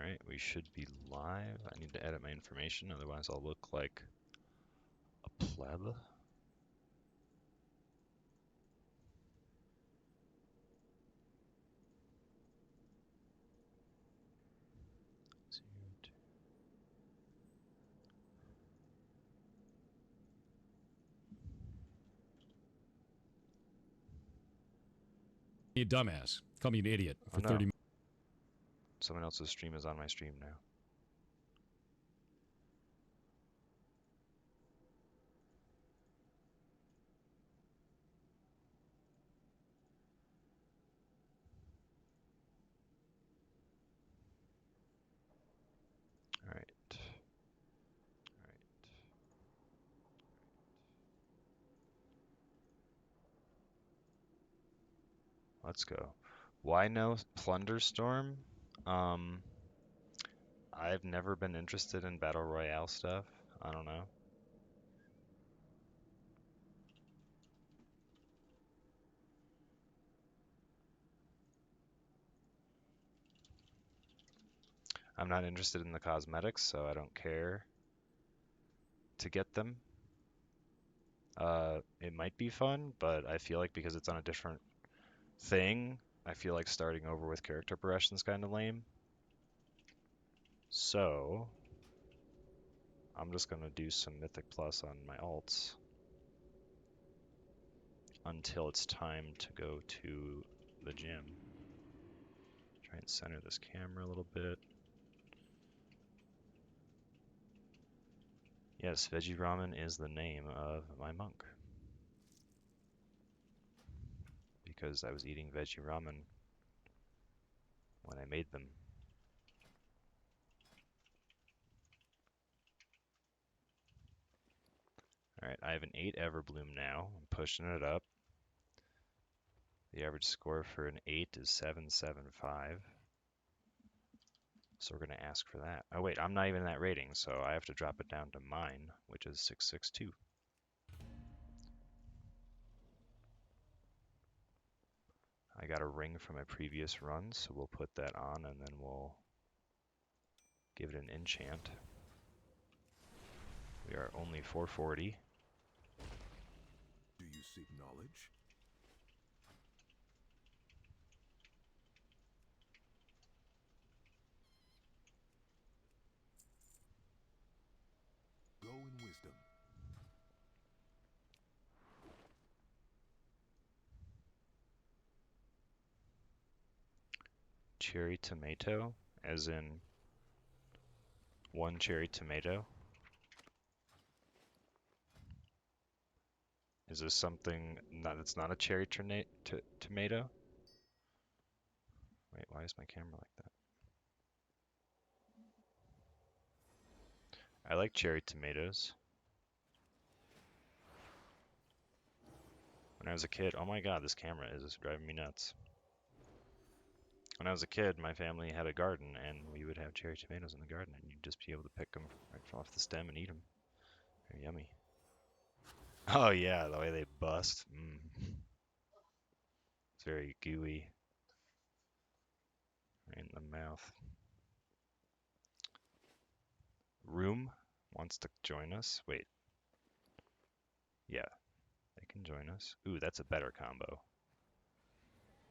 Alright, we should be live. I need to edit my information, otherwise I'll look like a pleb. You dumbass. Call me an idiot Oh for no. 30 minutes. Someone else's stream is on my stream now. Alright. Alright. Let's go. Why no Plunderstorm? I've never been interested in Battle Royale stuff. I don't know. I'm not interested in the cosmetics, so I don't care to get them. It might be fun, but I feel like because it's on a different thing, I feel like starting over with character progression is kind of lame. So, I'm just going to do some Mythic Plus on my alts until it's time to go to the gym. Try and center this camera a little bit. Yes, Veggie Ramen is the name of my monk. Because I was eating Veggie Ramen when I made them. Alright, I have an 8 Everbloom now. I'm pushing it up. The average score for an 8 is 775. So we're going to ask for that. Oh wait, I'm not even in that rating, so I have to drop it down to mine, which is 662. I got a ring from a previous run, so we'll put that on and then we'll give it an enchant. We are only 440. Do you seek knowledge? Grow in wisdom. Cherry tomato, as in one cherry tomato. Is this something that's not a cherry tomato? Wait, why is my camera like that? I like cherry tomatoes. When I was a kid, oh my god, this camera is driving me nuts. When I was a kid, my family had a garden, and we would have cherry tomatoes in the garden, and you'd just be able to pick them right off the stem and eat them. They're yummy. Oh yeah, the way they bust. It's very gooey. Right in the mouth. Room wants to join us. Wait. Yeah, they can join us. Ooh, that's a better combo.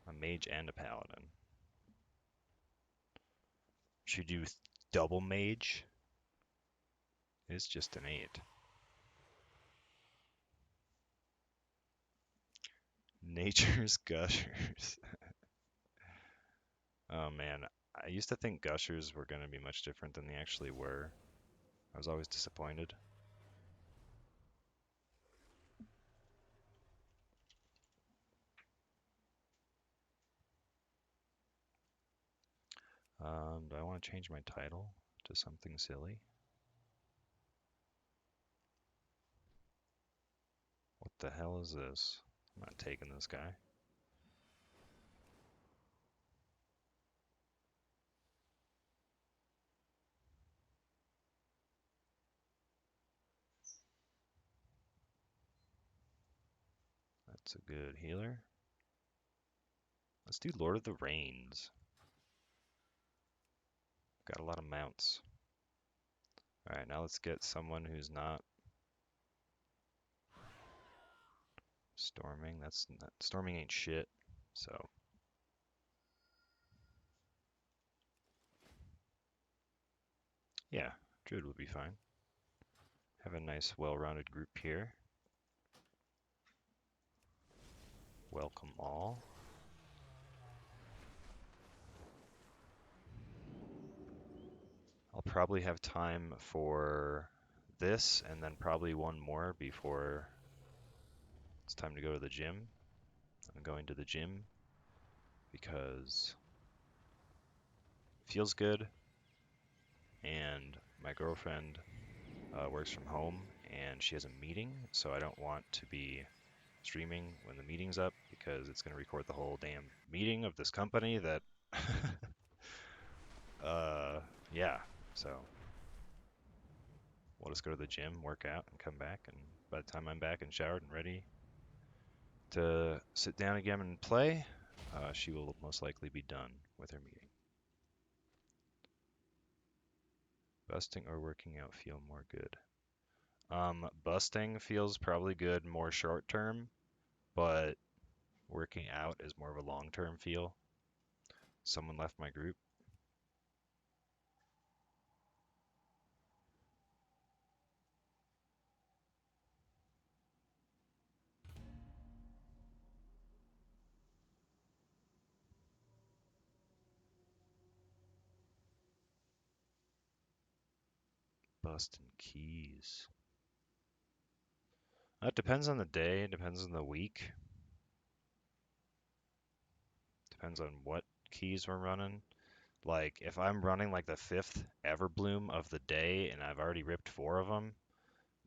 A mage and a paladin. Should do double mage? It's just an 8. Nature's Gushers. Oh man, I used to think Gushers were going to be much different than they actually were. I was always disappointed. Do I want to change my title to something silly? What the hell is this? I'm not taking this guy. That's a good healer. Let's do Lord of the Rains. Got a lot of mounts. Alright, now let's get someone who's not storming. Storming ain't shit, so. Yeah, Druid will be fine. Have a nice, well-rounded group here. Welcome all. I'll probably have time for this and then probably one more before it's time to go to the gym. I'm going to the gym because it feels good, and my girlfriend works from home and she has a meeting, so I don't want to be streaming when the meeting's up because it's going to record the whole damn meeting of this company that yeah, so we'll just go to the gym, work out, and come back, and by the time I'm back and showered and ready to sit down again and play, she will most likely be done with her meeting. Busting or working out feel more good? Busting feels probably good more short term, but working out is more of a long term feel. Someone left my group. Busting keys. It depends on the day, it depends on the week. Depends on what keys we're running. Like, if I'm running like the 5th Everbloom of the day and I've already ripped 4 of them,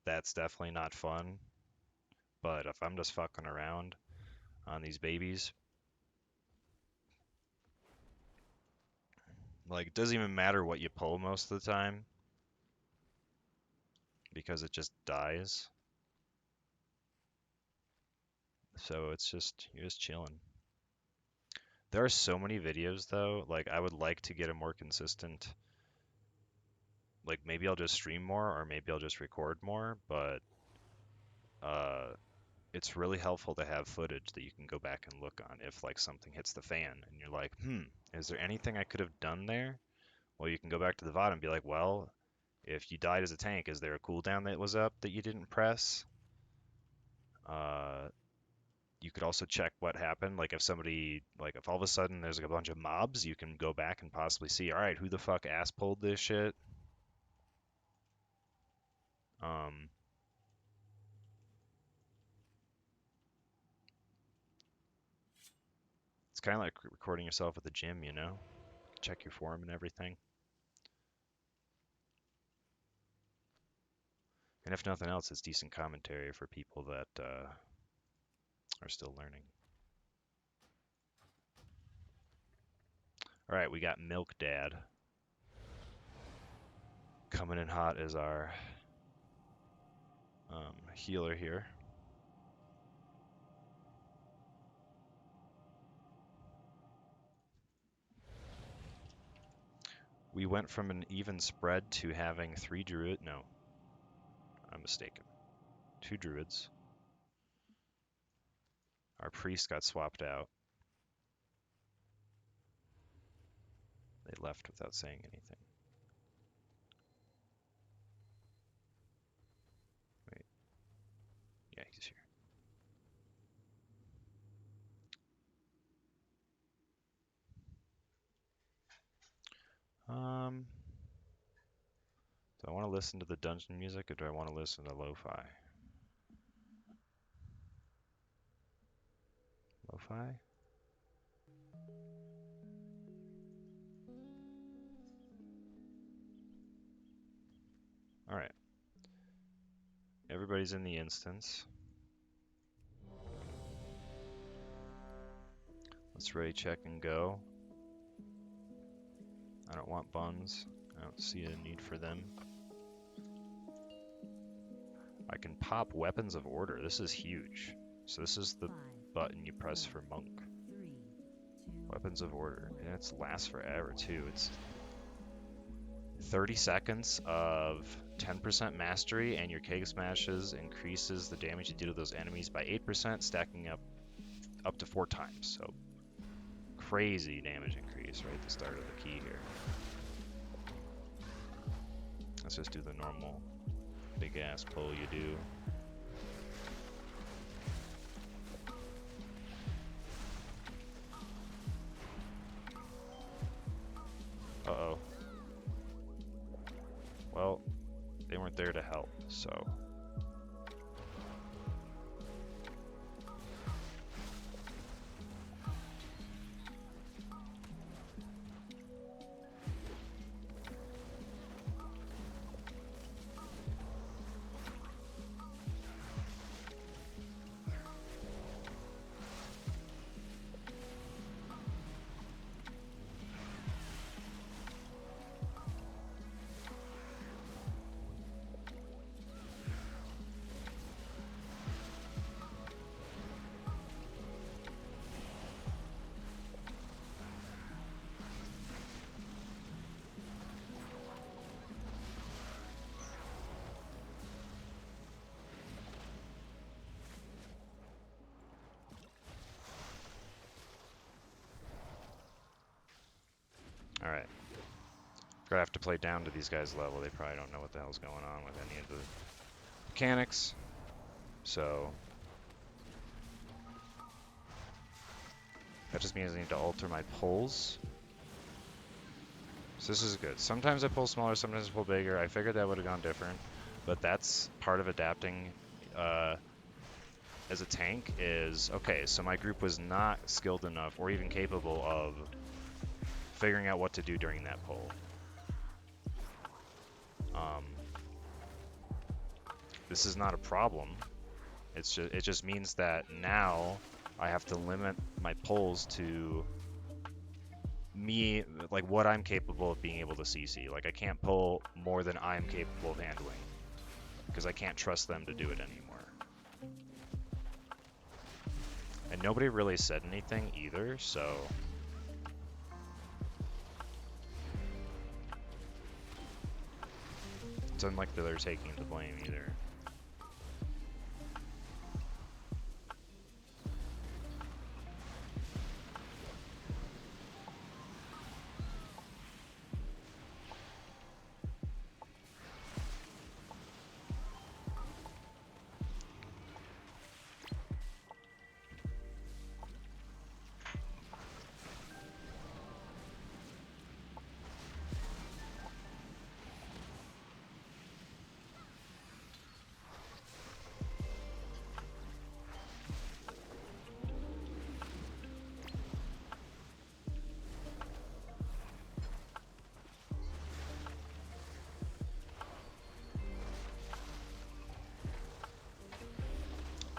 that's definitely not fun. But if I'm just fucking around on these babies, like, it doesn't even matter what you pull most of the time because it just dies. So it's just, you're just chilling. There are so many videos though, like I would like to get a more consistent, like maybe I'll just stream more or maybe I'll just record more, but it's really helpful to have footage that you can go back and look on if like something hits the fan and you're like, is there anything I could have done there? Well, you can go back to the VOD and be like, well, if you died as a tank, is there a cooldown that was up that you didn't press? You could also check what happened. Like if somebody, like if all of a sudden there's like a bunch of mobs, you can go back and possibly see, all right, who the fuck ass pulled this shit? Um, it's kind of like recording yourself at the gym, you know? Check your form and everything. And if nothing else, it's decent commentary for people that are still learning. All right, we got Milk Dad coming in hot as our healer here. We went from an even spread to having 3 druid. No, I'm mistaken. 2 druids. Our priest got swapped out. They left without saying anything. Wait. Yeah, he's here. Do I want to listen to the dungeon music or do I want to listen to lo-fi? Lo-fi? Alright. Everybody's in the instance. Let's ready, check, and go. I don't want buns. I don't see a need for them. I can pop Weapons of Order. This is huge. So this is the button you press for Monk. Weapons of Order. And it lasts forever too. It's 30 seconds of 10% mastery, and your Keg Smashes increases the damage you do to those enemies by 8%, stacking up to 4 times. So crazy damage increase right at the start of the key here. Let's just do the normal big ass pull you do. Uh-oh. Well, they weren't there to help, so. Alright. Gonna have to play down to these guys' level. They probably don't know what the hell's going on with any of the mechanics. So that just means I need to alter my pulls. So this is good. Sometimes I pull smaller, sometimes I pull bigger. I figured that would have gone different, but that's part of adapting as a tank is, okay, so my group was not skilled enough or even capable of figuring out what to do during that pull. This is not a problem. It just means that now I have to limit my pulls to me, like what I'm capable of being able to CC. Like I can't pull more than I'm capable of handling because I can't trust them to do it anymore. And nobody really said anything either, so it's unlikely they're taking the blame either.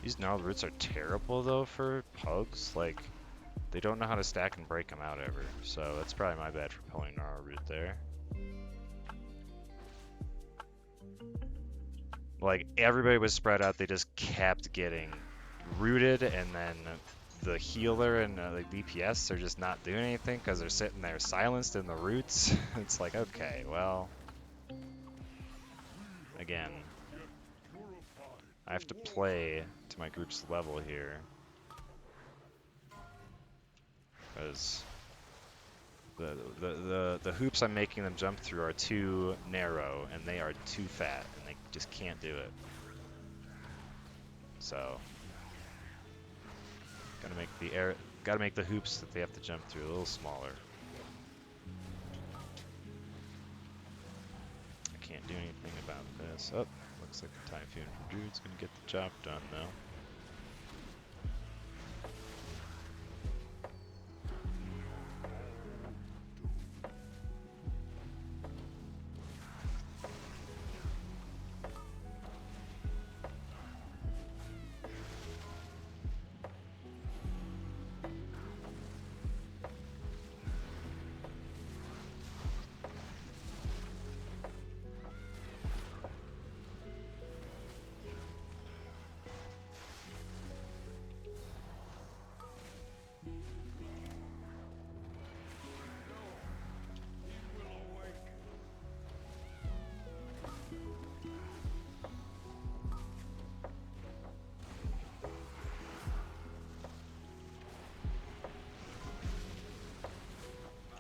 These gnarled roots are terrible though for pugs. Like, they don't know how to stack and break them out ever. So that's probably my bad for pulling gnarled root there. Like, everybody was spread out. They just kept getting rooted, and then the healer and the DPS are just not doing anything because they're sitting there silenced in the roots. It's like, okay, well, again, I have to play to my group's level here, because the hoops I'm making them jump through are too narrow and they are too fat and they just can't do it. So gotta make the hoops that they have to jump through a little smaller. I can't do anything about this. Oh, looks like the Typhoon from Druid's gonna get the job done though.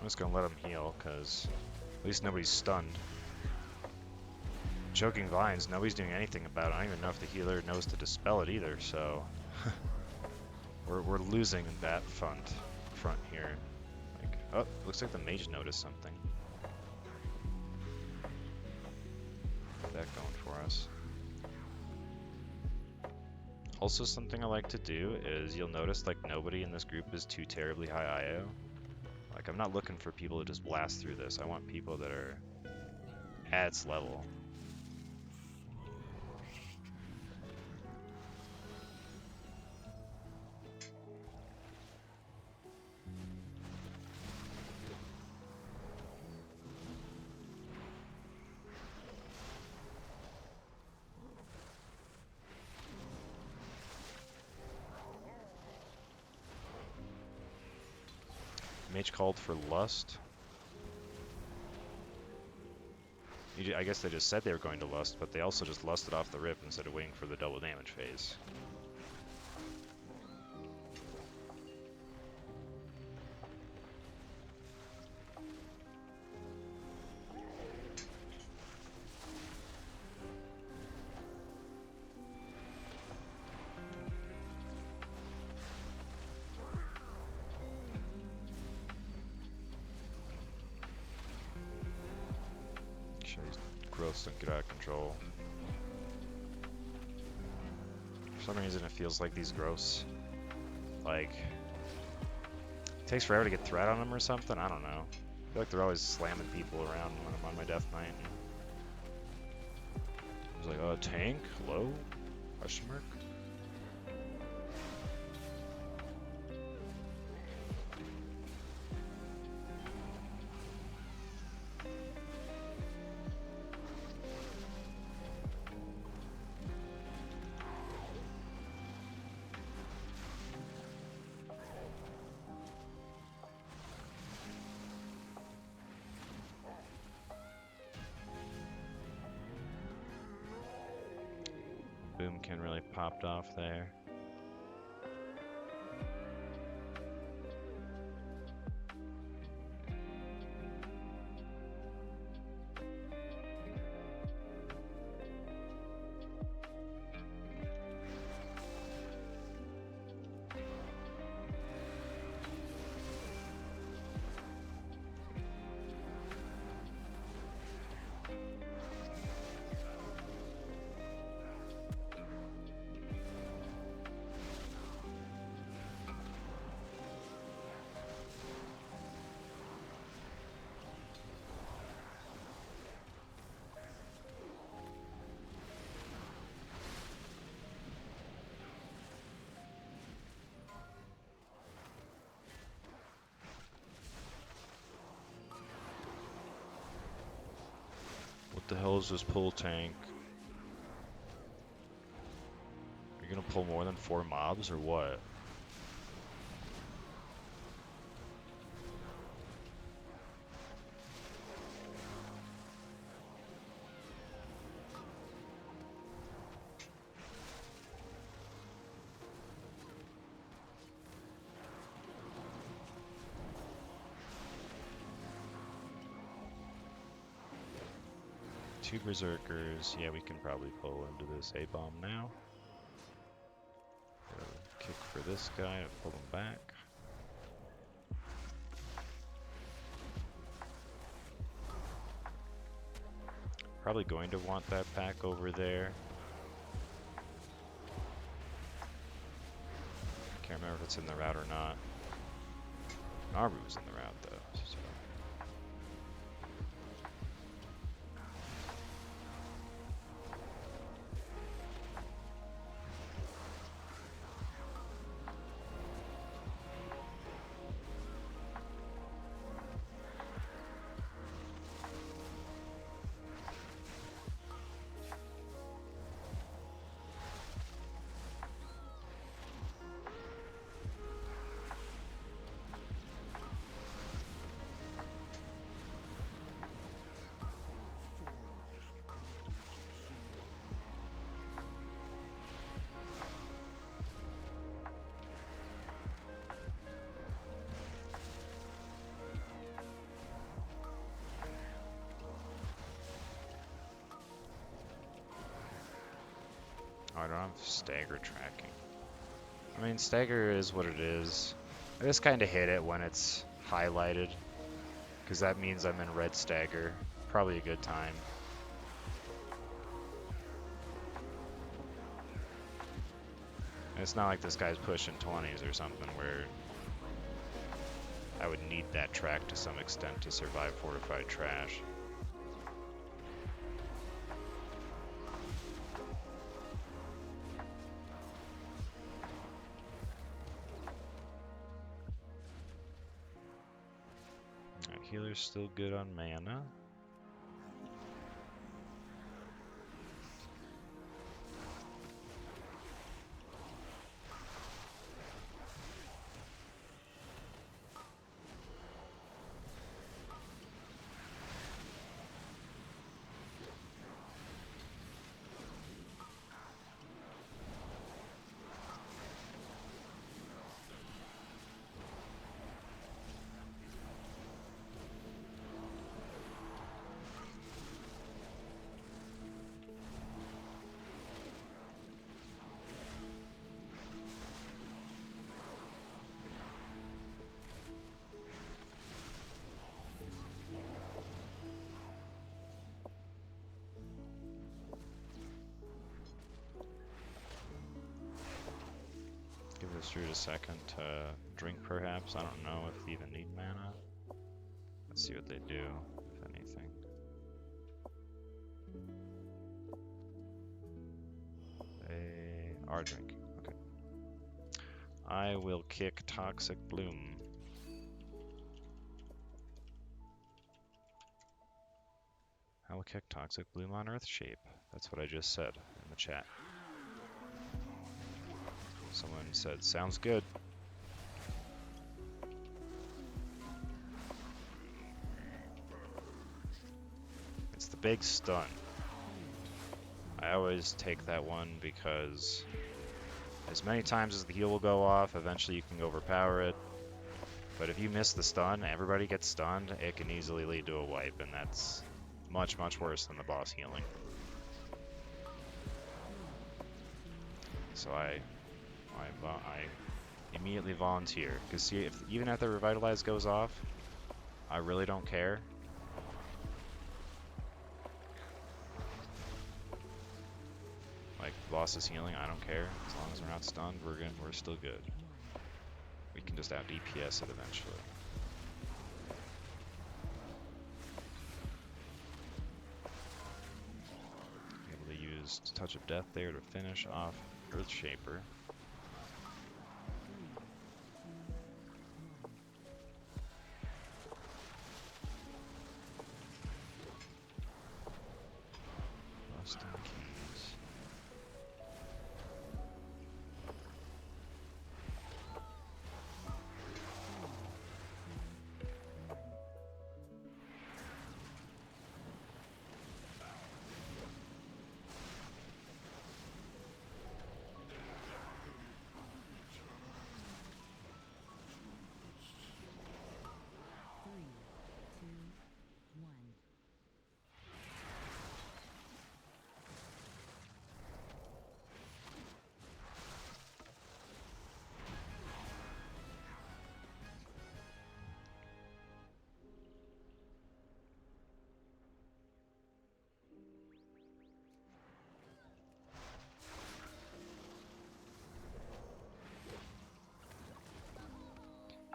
just gonna let him heal, because at least nobody's stunned. Choking Vines, nobody's doing anything about it. I don't even know if the healer knows to dispel it either, so... we're losing that front here. Like, oh, looks like the mage noticed something. Got that going for us. Also, something I like to do is you'll notice like nobody in this group is too terribly high IO. Like, I'm not looking for people to just blast through this. I want people that are at its level. Mage called for lust. I guess they just said they were going to lust, but they also just lusted off the rip instead of waiting for the double damage phase. Growths don't get out of control. For some reason it feels like these growths, like, it takes forever to get threat on them or something, I don't know. I feel like they're always slamming people around when I'm on my Death Knight. I was like, tank? Hello? Question mark? Boomkin really popped off there. What the hell is this pull tank? You're gonna pull more than 4 mobs or what? Two berserkers. Yeah, we can probably pull into this A-bomb now. Kick for this guy to pull him back. Probably going to want that pack over there. Can't remember if it's in the route or not. Naru's in the route though. So. I don't have stagger tracking. I mean, stagger is what it is. I just kind of hit it when it's highlighted, because that means I'm in red stagger. Probably a good time. And it's not like this guy's pushing 20s or something where I would need that track to some extent to survive fortified trash. Healer's still good on mana. Give this dude a second to drink, perhaps. I don't know if they even need mana. Let's see what they do, if anything. They are drinking. Okay. I will kick Toxic Bloom. I will kick Toxic Bloom on Earthshape. That's what I just said in the chat. Someone said, sounds good. It's the big stun. I always take that one because as many times as the heal will go off, eventually you can overpower it. But if you miss the stun, everybody gets stunned, it can easily lead to a wipe, and that's much, much worse than the boss healing. So I immediately volunteer, because see, even if the Revitalize goes off, I really don't care. Like, the boss is healing, I don't care. As long as we're not stunned, we're still good. We can just out DPS it eventually. Able to use Touch of Death there to finish off Earthshaper. Rusting Keys.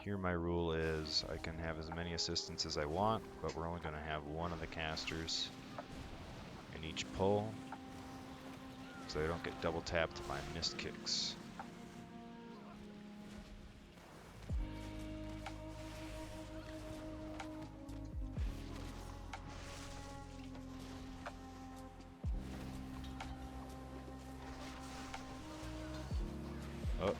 Here my rule is I can have as many assistants as I want, but we're only going to have one of the casters in each pull, so they don't get double tapped by missed kicks. Oh.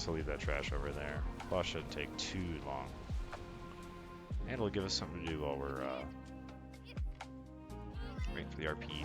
guess I'll leave that trash over there. Boss shouldn't take too long. And it'll give us something to do while we're waiting for the RP.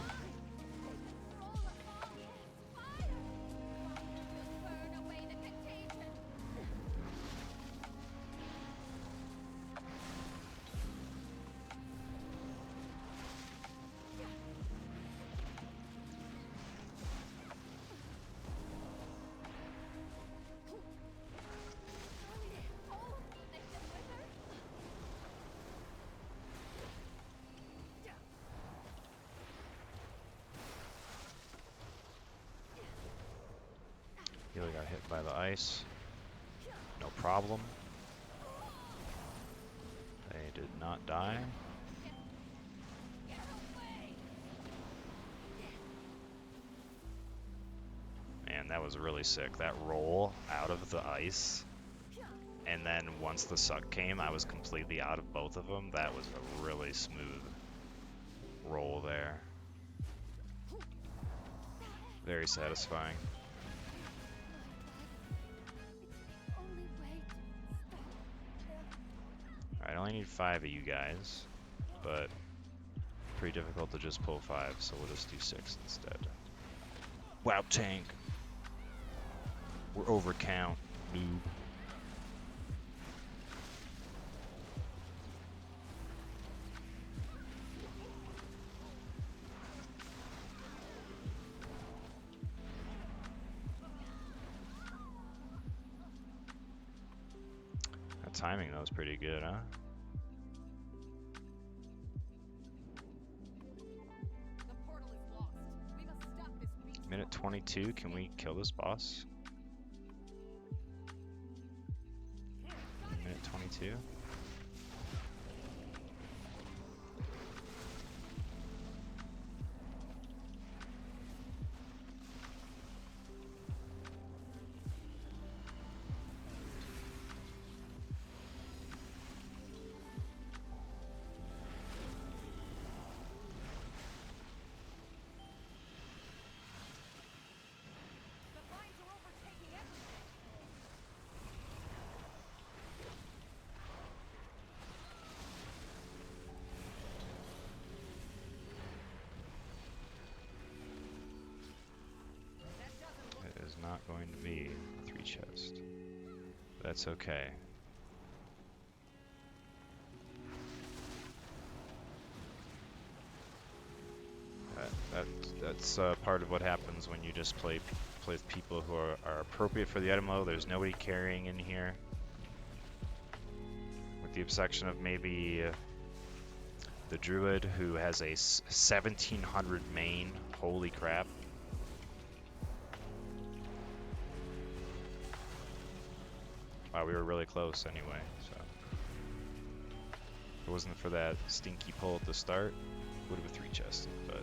Healer got hit by the ice. No problem. They did not die. Man, that was really sick. That roll out of the ice. And then once the suck came, I was completely out of both of them. That was a really smooth roll there. Very satisfying. I only need 5 of you guys, but pretty difficult to just pull 5, so we'll just do 6 instead. Wow, tank! We're over count, noob. That timing though was pretty good, huh? Minute 22, can we kill this boss? Minute 22. Not going to be a 3 chest. That's okay. That's part of what happens when you just play with people who are appropriate for the item level. There's nobody carrying in here, with the exception of maybe the druid who has a 1700 main. Holy crap. Wow, we were really close anyway, so. If it wasn't for that stinky pull at the start, would have been 3 chests, but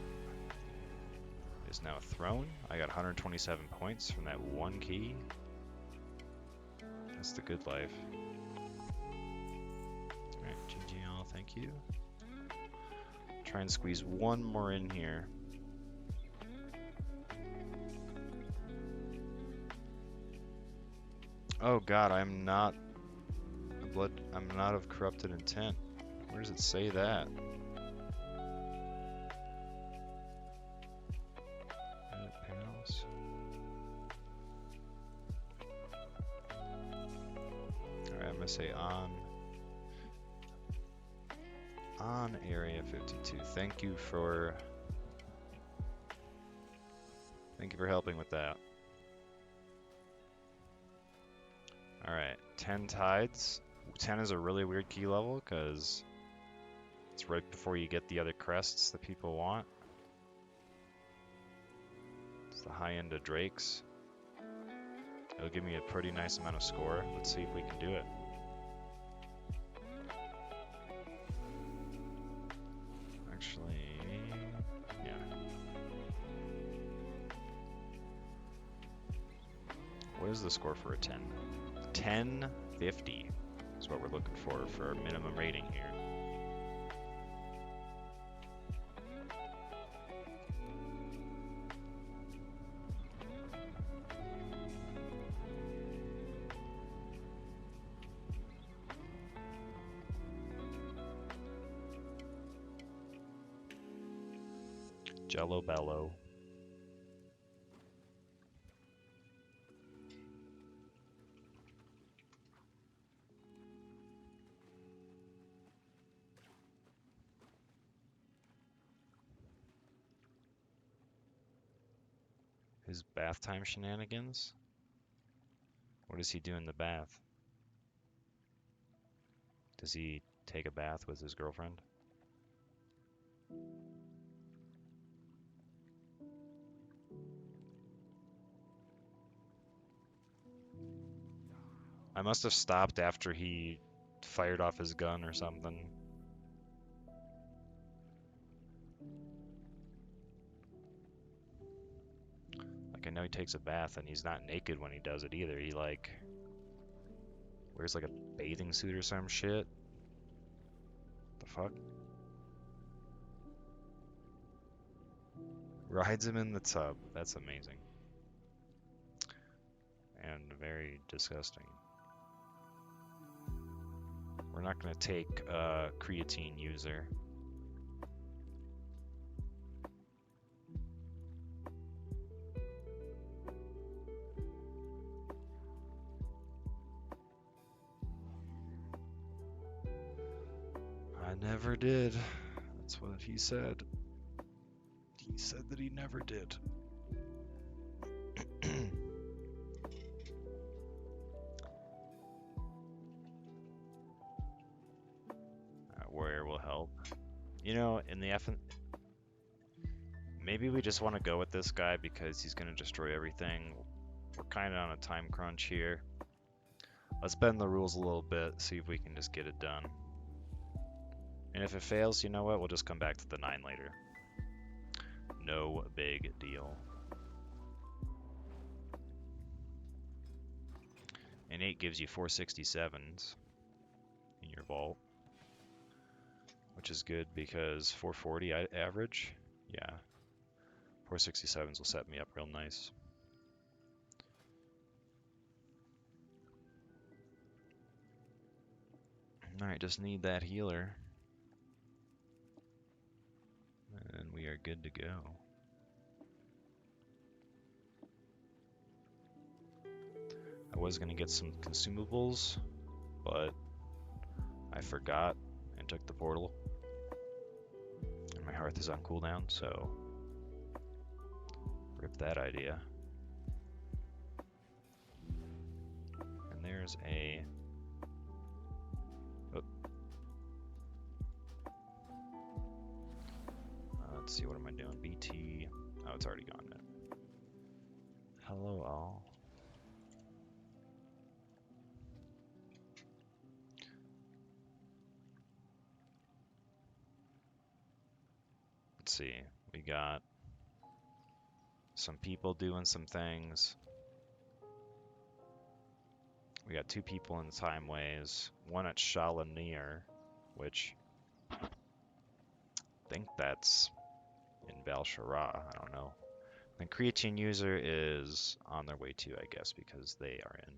it's now a throne. I got 127 points from that 1 key. That's the good life. Alright, GG all, thank you. Try and squeeze 1 more in here. Oh god, I'm not of corrupted intent. Where does it say that? Edit panels. Alright, I'm gonna say on area 52. Thank you for helping with that. Alright, 10 tides. 10 is a really weird key level because it's right before you get the other crests that people want. It's the high end of Drakes. It'll give me a pretty nice amount of score. Let's see if we can do it. Actually, yeah. What is the score for a 10? 1050 is what we're looking for our minimum rating here. Jello Bello. His bath time shenanigans? What does he do in the bath? Does he take a bath with his girlfriend? I must have stopped after he fired off his gun or something. Like, I know he takes a bath and he's not naked when he does it either. He, like, wears, like, a bathing suit or some shit. The fuck? Rides him in the tub. That's amazing. And very disgusting. We're not going to take a creatine user. I never did. That's what he said. He said that he never did. Warrior will help. You know, in the maybe we just want to go with this guy because he's going to destroy everything. We're kind of on a time crunch here. Let's bend the rules a little bit, see if we can just get it done. And if it fails, you know what? We'll just come back to the 9 later. No big deal. And 8 gives you 467s in your vault, which is good because 440 average. Yeah, 467s will set me up real nice. Alright, just need that healer. And we are good to go. I was going to get some consumables, but I forgot and took the portal. And my hearth is on cooldown, so rip that idea. And there's a... Oh. Let's see, what am I doing? BT... Oh, it's already gone now. Hello all. Let's see, we got some people doing some things. We got 2 people in Timeways, one at Shalanir, which I think that's in Val'Sharah, I don't know. And Creatine user is on their way too, I guess, because they are in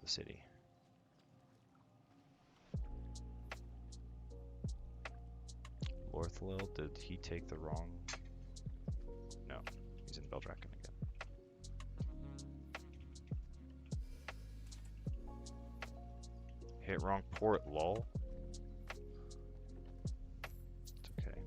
the city. Lorthlil, did he take the wrong? No, he's in Beldraken again. Hit wrong port, lol. It's okay.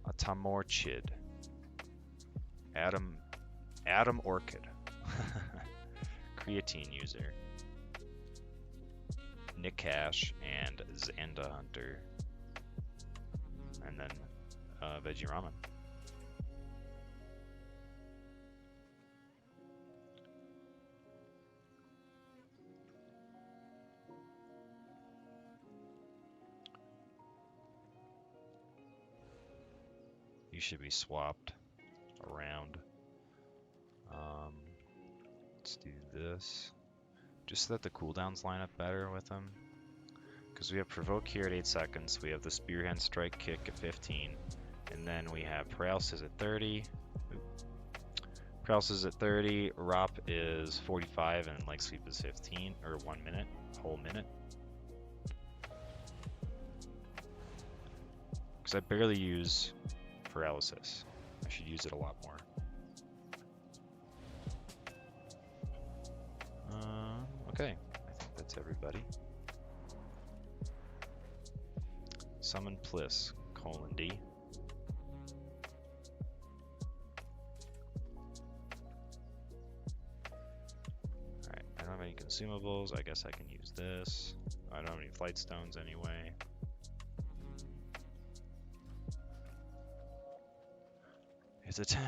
Atamorchid. Adam Orchid. Creatine user. Nikash and Xanda Hunter. And then Veggie Ramen. You should be swapped around. Let's do this. Just so that the cooldowns line up better with them. Because we have Provoke here at 8 seconds, we have the Spearhand Strike Kick at 15, and then we have Paralysis at 30, Kraus is at 30, Rop is 45, and Leg Sweep is 15, or 1 minute, whole minute. Because I barely use paralysis. I should use it a lot more. Okay, I think that's everybody. Summon Pliss, :D. Alright, I don't have any consumables. I guess I can use this. I don't have any flight stones anyway. It's a 10.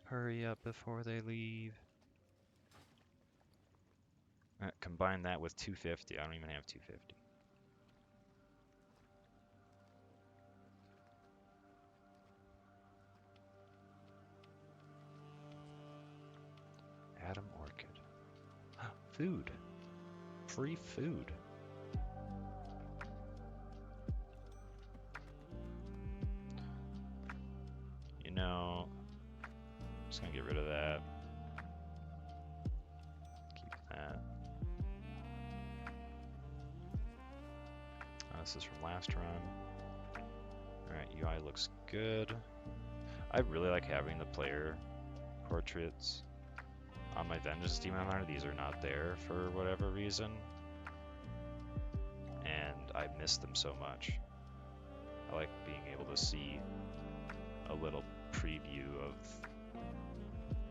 Hurry up before they leave. Combine that with 250. I don't even have 250. Adam Orchid. Food. Free food. You know, I'm just gonna get rid of that. Keep that. This is from last run. Alright, UI looks good. I really like having the player portraits on my Vengeance Demon Hunter. These are not there for whatever reason. And I miss them so much. I like being able to see a little preview of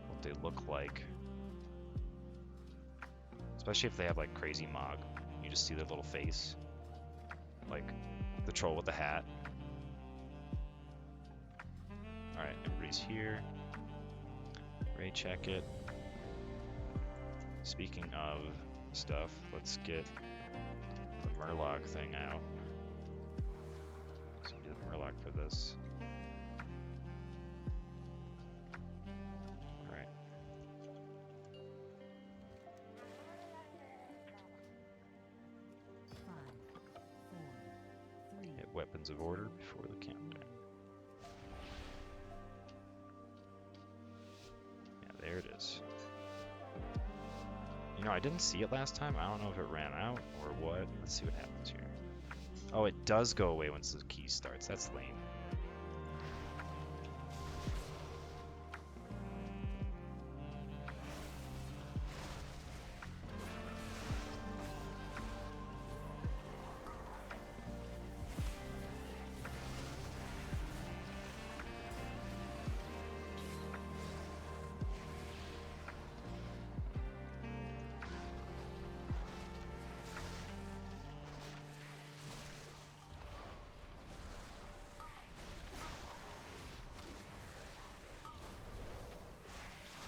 what they look like. Especially if they have like crazy Mog. You just see their little face. Like the troll with the hat. Alright, everybody's here. Ray check it. Speaking of stuff, let's get the Murloc thing out. So we do the Murloc for this. Alright. Hit Weapons of Order before the countdown. Yeah, there it is. You know, I didn't see it last time. I don't know if it ran out or what. Let's see what happens here. Oh, it does go away once the key starts. That's lame.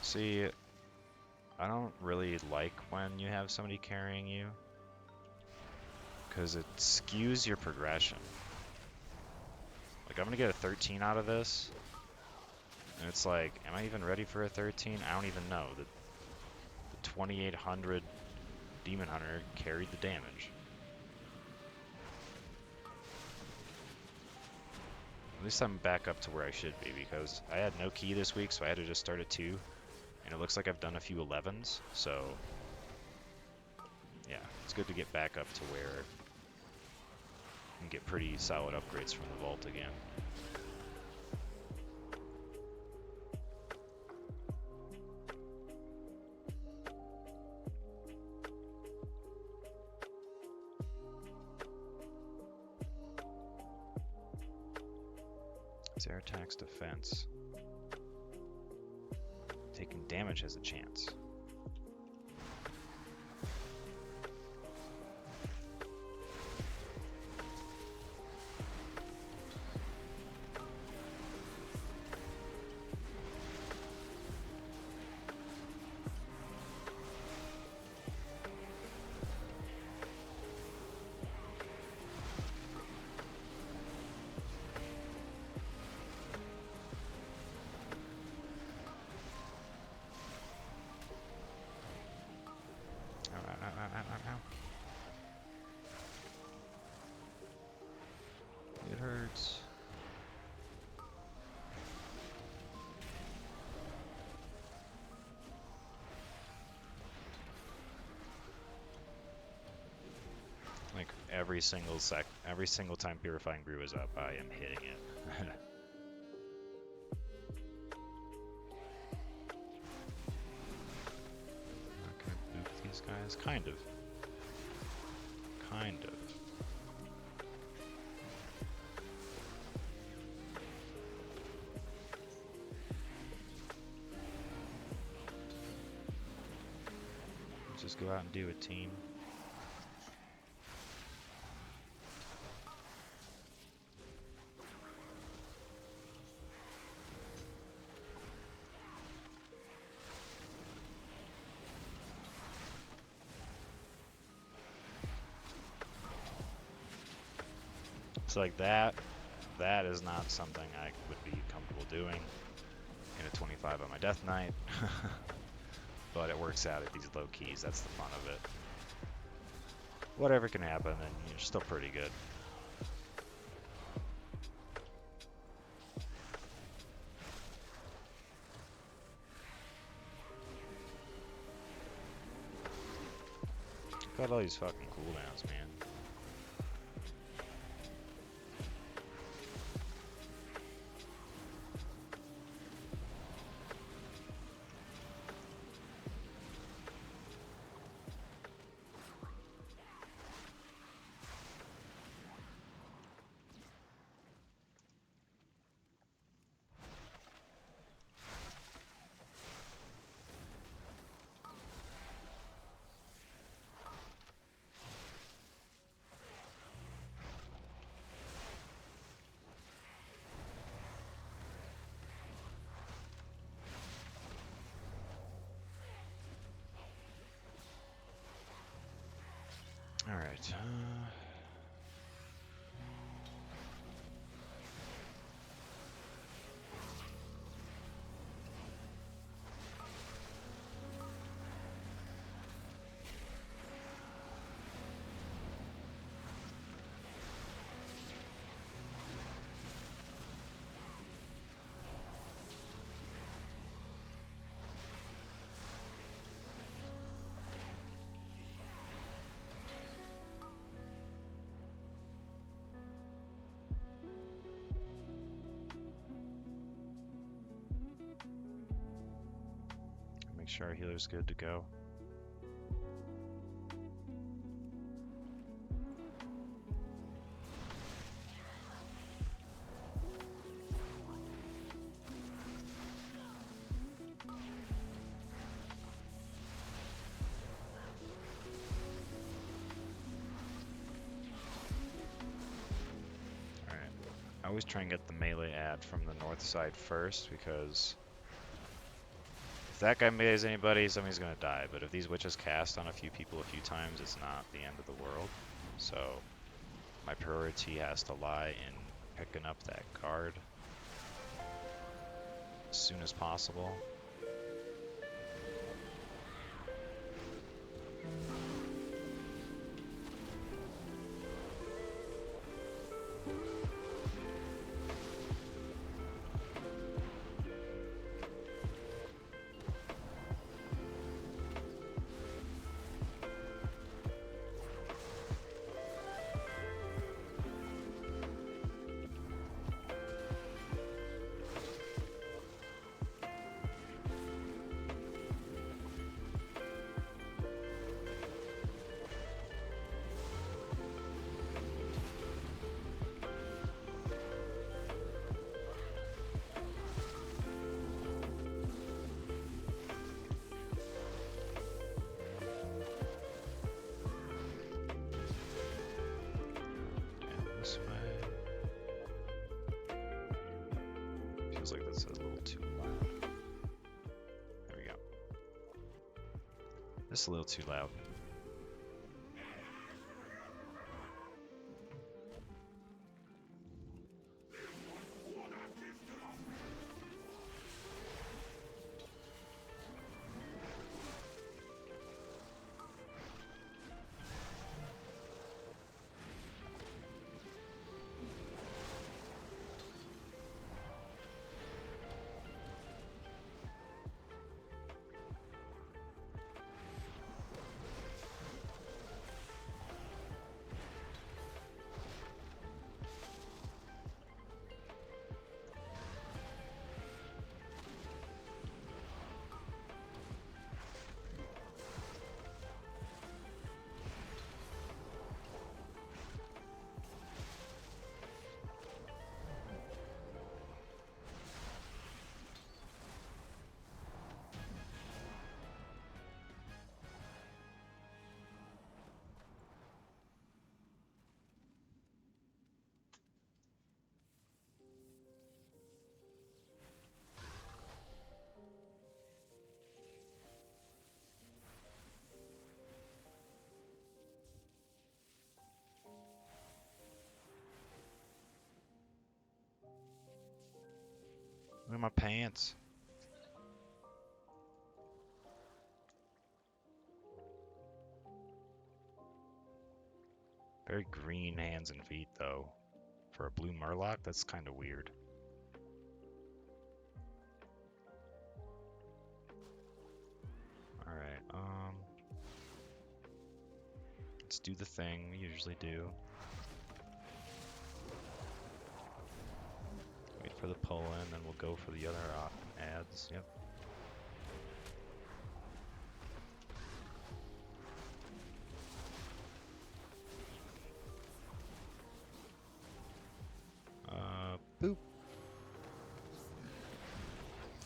See, I don't really like when you have somebody carrying you, because it skews your progression. Like, I'm gonna get a 13 out of this, and it's like, am I even ready for a 13? I don't even know. The 2800 Demon Hunter carried the damage. At least I'm back up to where I should be, because I had no key this week, so I had to just start at 2. And it looks like I've done a few 11s, so yeah, it's good to get back up to where you can get pretty solid upgrades from the vault again. Zeratak's defense. Taking damage has a chance. every single time Purifying Brew is up, I am hitting it. Not gonna boop these guys, kind of. Kind of. Let's just go out and do a team. It's like that is not something I would be comfortable doing in a 25 on my Death Knight. But it works out at these low keys, that's the fun of it. Whatever can happen, and you're still pretty good. Got all these fucking cooldowns, man. Alright, make sure our healer's good to go. Alright, I always try and get the melee ad from the north side first, because if that guy melees anybody, somebody's gonna die. But if these witches cast on a few people a few times, it's not the end of the world. So my priority has to lie in picking up that card as soon as possible. This way. Feels like that's a little too loud. There we go. This is a little too loud. my pants. Very green hands and feet, though. For a blue Murloc, that's kind of weird. Alright, let's do the thing we usually do. Wait for the pull-in, then we'll go for the other ads. Yep. Boop.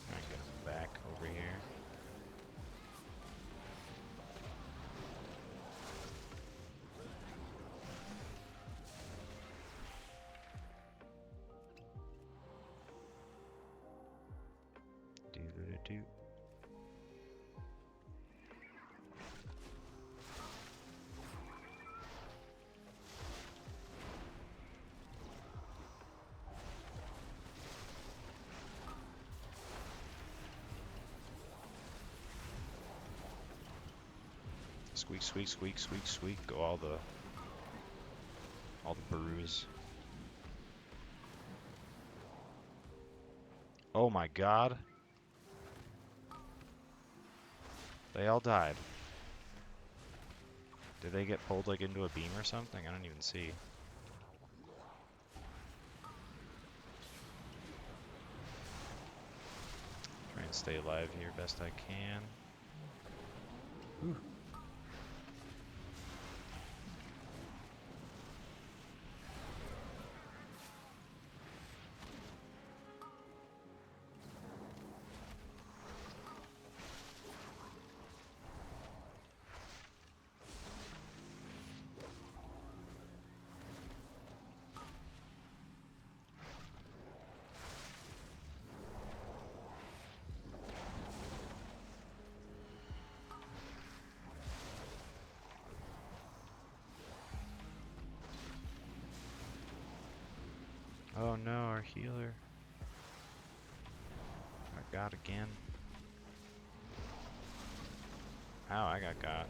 Try and get him back over here. Do. Squeak, squeak, squeak, squeak, squeak. Go all the brews. Oh my god. They all died. Did they get pulled like into a beam or something? I don't even see. Try and stay alive here best I can. Whew. Oh no, our healer. I got again. How I got.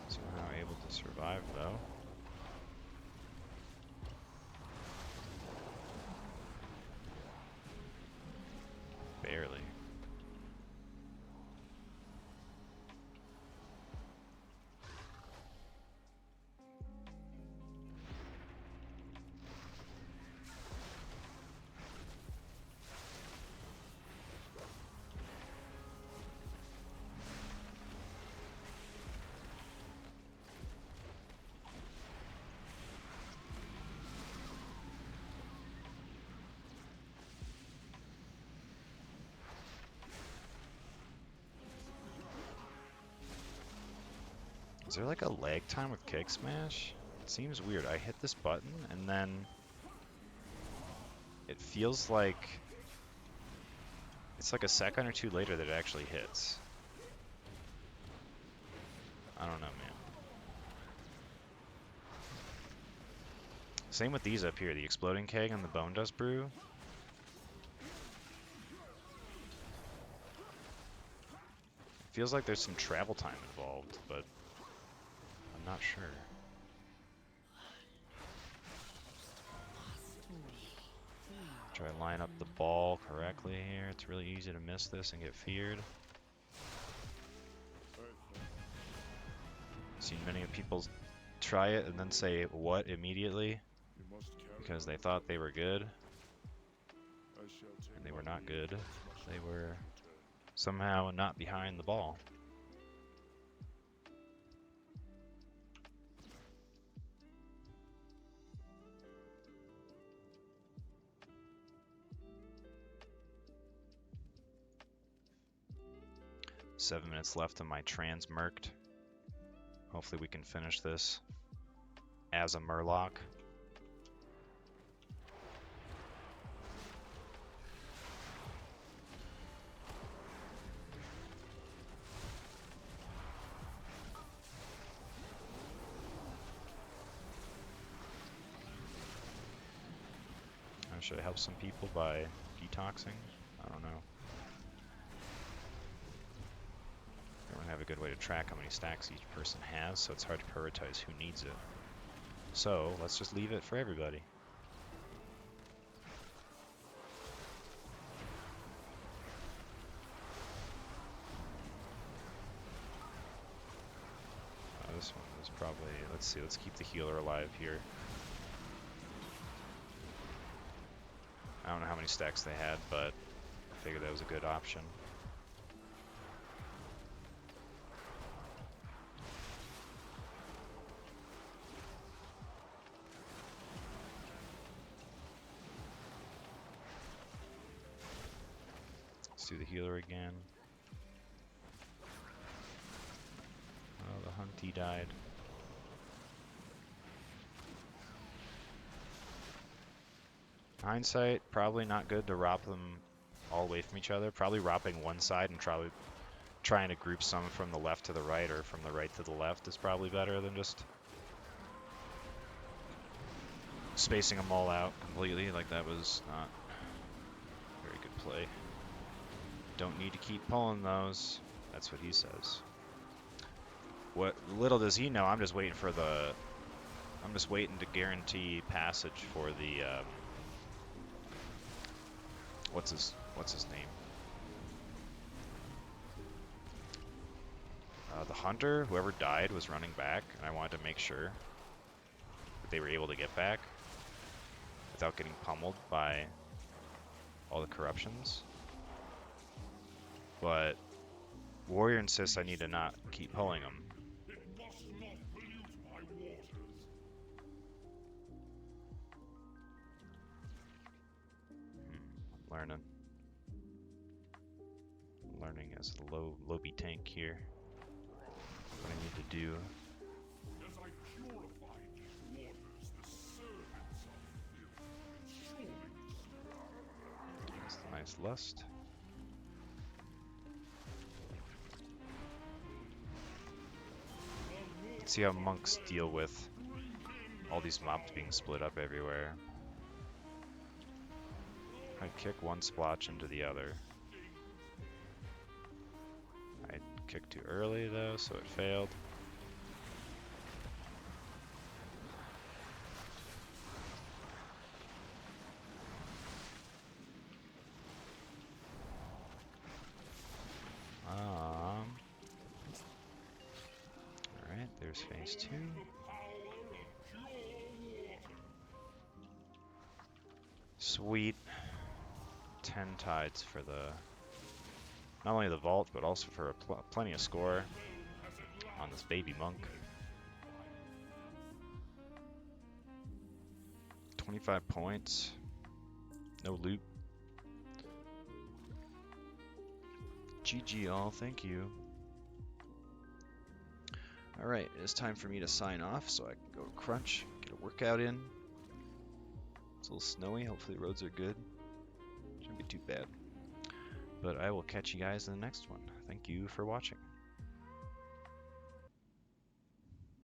Somehow able to survive though. Barely. Is there like a lag time with kick smash? It seems weird. I hit this button and then it feels like it's like a second or two later that it actually hits. I don't know, man. Same with these up here, the exploding keg and the bone dust brew. Feels like there's some travel time involved, but I'm not sure. Try to line up the ball correctly here. It's really easy to miss this and get feared. Seen many people try it and then say what immediately because they thought they were good and they were not good. They were somehow not behind the ball. Seven minutes left on my transmerked. Hopefully we can finish this as a Murloc. Should I help some people by detoxing? I don't know. I don't have a good way to track how many stacks each person has, so it's hard to prioritize who needs it. So let's just leave it for everybody. This one was probably, let's see, let's keep the healer alive here. I don't know how many stacks they had, but I figured that was a good option. Let's do the healer again. Oh, the hunty died. Hindsight, probably not good to rop them all away from each other. Probably ropping one side and trying to group some from the left to the right or from the right to the left is probably better than just spacing them all out completely. Like, that was not a very good play. Don't need to keep pulling those. That's what he says. What little does he know, I'm just waiting to guarantee passage for the what's his name? The hunter, whoever died, was running back, and I wanted to make sure that they were able to get back without getting pummeled by all the corruptions. But Warrior insists I need to not keep pulling them. I'm learning as the lobby tank here what I need to do. That's a nice lust. Let's see how monks deal with all these mobs being split up everywhere. I kick one splotch into the other. I kicked too early though, so it failed. Alright, there's phase 2. Sweet. 10 tides for not only the vault, but also for plenty of score on this baby monk. 25 points. No loot. GG all, thank you. Alright, it's time for me to sign off so I can go crunch, get a workout in. It's a little snowy, hopefully the roads are good. Shouldn't be too bad. But I will catch you guys in the next one. Thank you for watching.